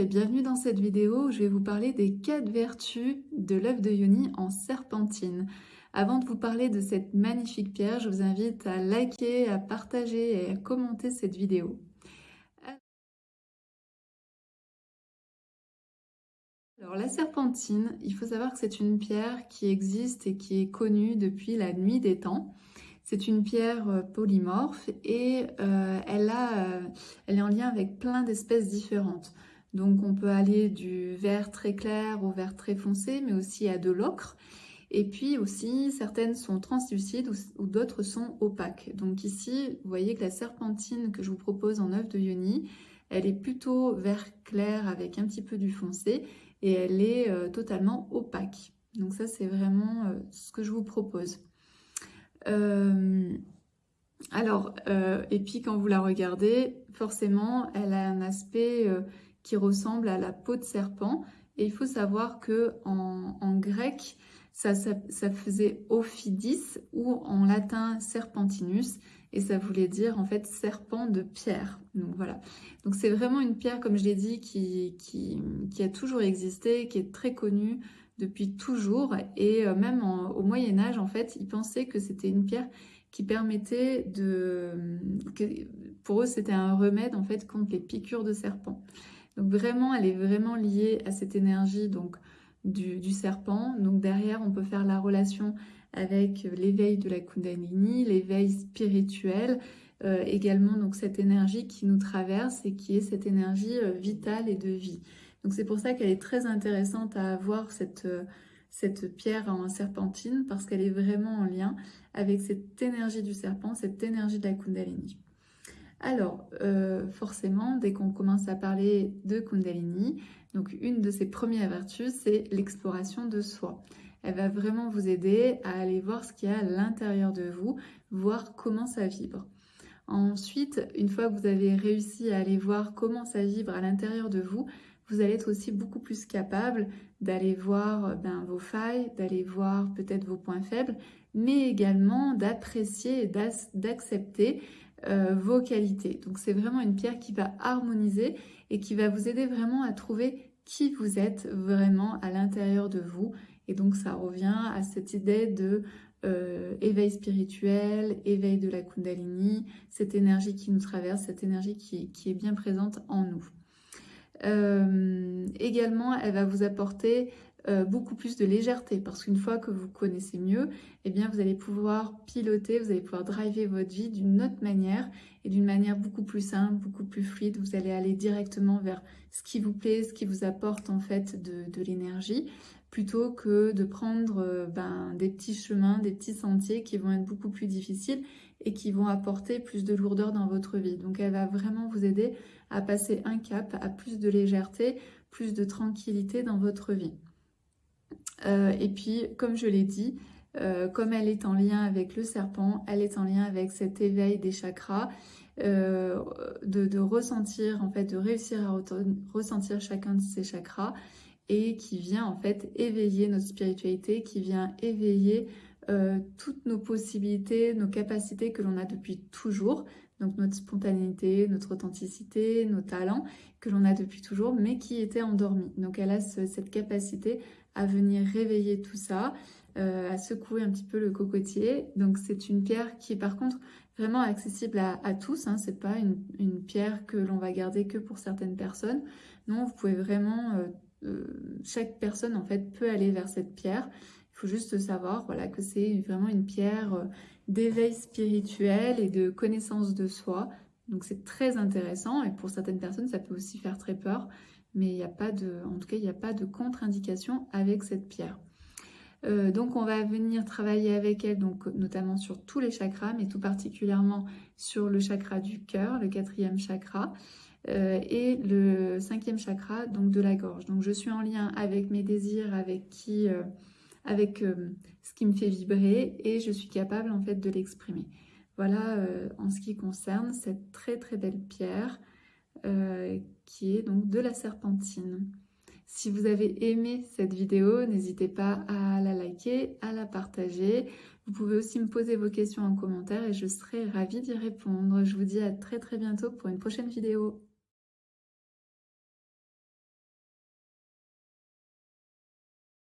et bienvenue dans cette vidéo où je vais vous parler des 4 vertus de l'œuf de Yoni en serpentine. Avant de vous parler de cette magnifique pierre, je vous invite à liker, à partager et à commenter cette vidéo. Alors la serpentine, il faut savoir que c'est une pierre qui existe et qui est connue depuis la nuit des temps. C'est une pierre polymorphe et elle est en lien avec plein d'espèces différentes. Donc on peut aller du vert très clair au vert très foncé, mais aussi à de l'ocre. Et puis aussi, certaines sont translucides ou d'autres sont opaques. Donc ici, vous voyez que la serpentine que je vous propose en œuf de Yoni, elle est plutôt vert clair avec un petit peu du foncé et elle est totalement opaque. Donc ça, c'est vraiment ce que je vous propose. Et puis quand vous la regardez, forcément, elle a un aspect qui ressemble à la peau de serpent. Et il faut savoir que en grec, ça faisait ophidis ou en latin serpentinus. Et ça voulait dire en fait serpent de pierre. Donc voilà. Donc c'est vraiment une pierre, comme je l'ai dit, qui a toujours existé, qui est très connue depuis toujours. Et même au Moyen-Âge, en fait, ils pensaient que c'était une pierre qui permettait pour eux, c'était un remède en fait contre les piqûres de serpent. Donc vraiment, elle est vraiment liée à cette énergie donc du serpent. Donc derrière, on peut faire la relation avec l'éveil de la Kundalini, l'éveil spirituel, également donc cette énergie qui nous traverse et qui est cette énergie vitale et de vie. Donc c'est pour ça qu'elle est très intéressante à avoir cette pierre en serpentine parce qu'elle est vraiment en lien avec cette énergie du serpent, cette énergie de la Kundalini. Alors, forcément, dès qu'on commence à parler de Kundalini, donc une de ses premières vertus, c'est l'exploration de soi. Elle va vraiment vous aider à aller voir ce qu'il y a à l'intérieur de vous, voir comment ça vibre. Ensuite, une fois que vous avez réussi à aller voir comment ça vibre à l'intérieur de vous, vous allez être aussi beaucoup plus capable d'aller voir vos failles, d'aller voir peut-être vos points faibles, mais également d'apprécier et d'accepter vos qualités. Donc c'est vraiment une pierre qui va harmoniser et qui va vous aider vraiment à trouver qui vous êtes vraiment à l'intérieur de vous. Et donc ça revient à cette idée de éveil spirituel, éveil de la Kundalini, cette énergie qui nous traverse, cette énergie qui est bien présente en nous. Également, elle va vous apporter beaucoup plus de légèreté parce qu'une fois que vous connaissez mieux, eh bien, vous allez pouvoir piloter, vous allez pouvoir driver votre vie d'une autre manière et d'une manière beaucoup plus simple, beaucoup plus fluide. Vous allez aller directement vers ce qui vous plaît, ce qui vous apporte en fait de l'énergie plutôt que de prendre des petits chemins, des petits sentiers qui vont être beaucoup plus difficiles et qui vont apporter plus de lourdeur dans votre vie. Donc elle va vraiment vous aider à passer un cap, à plus de légèreté, plus de tranquillité dans votre vie. Et puis, comme je l'ai dit, comme elle est en lien avec le serpent, elle est en lien avec cet éveil des chakras, de ressentir, en fait, de réussir à ressentir chacun de ces chakras et qui vient en fait éveiller notre spiritualité, qui vient éveiller toutes nos possibilités, nos capacités que l'on a depuis toujours, donc notre spontanéité, notre authenticité, nos talents que l'on a depuis toujours, mais qui étaient endormis. Donc elle a cette capacité à venir réveiller tout ça, à secouer un petit peu le cocotier. Donc c'est une pierre qui est par contre vraiment accessible à tous, hein. C'est pas une pierre que l'on va garder que pour certaines personnes. Non, vous pouvez vraiment... chaque personne en fait peut aller vers cette pierre. Il faut juste savoir voilà, que c'est vraiment une pierre d'éveil spirituel et de connaissance de soi. Donc c'est très intéressant et pour certaines personnes ça peut aussi faire très peur, mais il n'y a pas en tout cas il n'y a pas de contre-indication avec cette pierre. Donc on va venir travailler avec elle, donc notamment sur tous les chakras, mais tout particulièrement sur le chakra du cœur, le 4e chakra. Et le 5e chakra, donc de la gorge. Donc je suis en lien avec mes désirs, avec ce qui me fait vibrer et je suis capable en fait de l'exprimer. Voilà en ce qui concerne cette très très belle pierre qui est donc de la serpentine. Si vous avez aimé cette vidéo, n'hésitez pas à la liker, à la partager. Vous pouvez aussi me poser vos questions en commentaire et je serai ravie d'y répondre. Je vous dis à très très bientôt pour une prochaine vidéo.